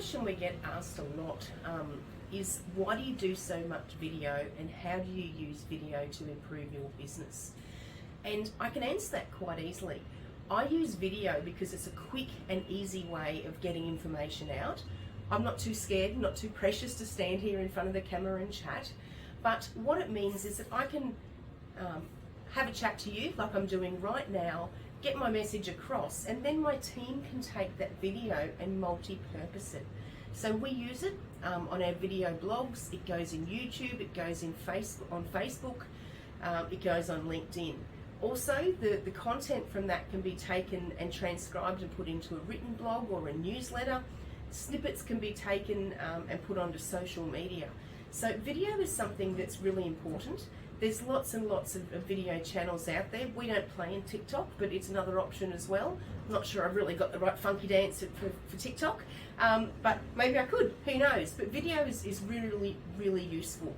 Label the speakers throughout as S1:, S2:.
S1: question we get asked a lot is, why do you do so much video, and how do you use video to improve your business? And I can answer that quite easily. I use video because it's a quick and easy way of getting information out. I'm not too scared, not too precious to stand here in front of the camera and chat. But what it means is that I can have a chat to you like I'm doing right now, get my message across, and then my team can take that video and multi-purpose it. So we use it on our video blogs, it goes in YouTube, it goes in on Facebook, it goes on LinkedIn. Also, the content from that can be taken and transcribed and put into a written blog or a newsletter. Snippets can be taken and put onto social media. So video is something that's really important. There's lots and lots of video channels out there. We don't play in TikTok, but it's another option as well. I'm not sure I've really got the right funky dance for TikTok, but maybe I could, who knows. But video is really, really useful.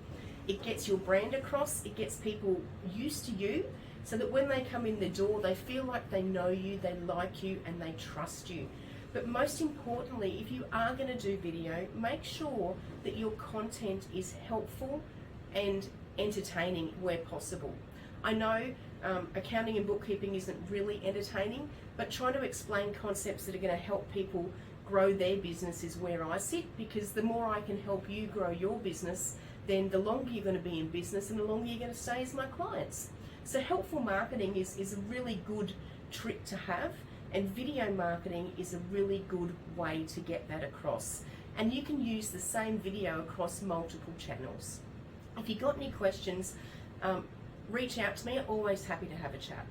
S1: It gets your brand across, it gets people used to you, so that when they come in the door, they feel like they know you, they like you, and they trust you. But most importantly, if you are going to do video, make sure that your content is helpful and entertaining where possible. I know accounting and bookkeeping isn't really entertaining, but trying to explain concepts that are going to help people grow their business is where I sit, because the more I can help you grow your business, then the longer you're going to be in business and the longer you're going to stay as my clients. So helpful marketing is a really good trick to have, and video marketing is a really good way to get that across. And you can use the same video across multiple channels. If you've got any questions, reach out to me. I'm always happy to have a chat.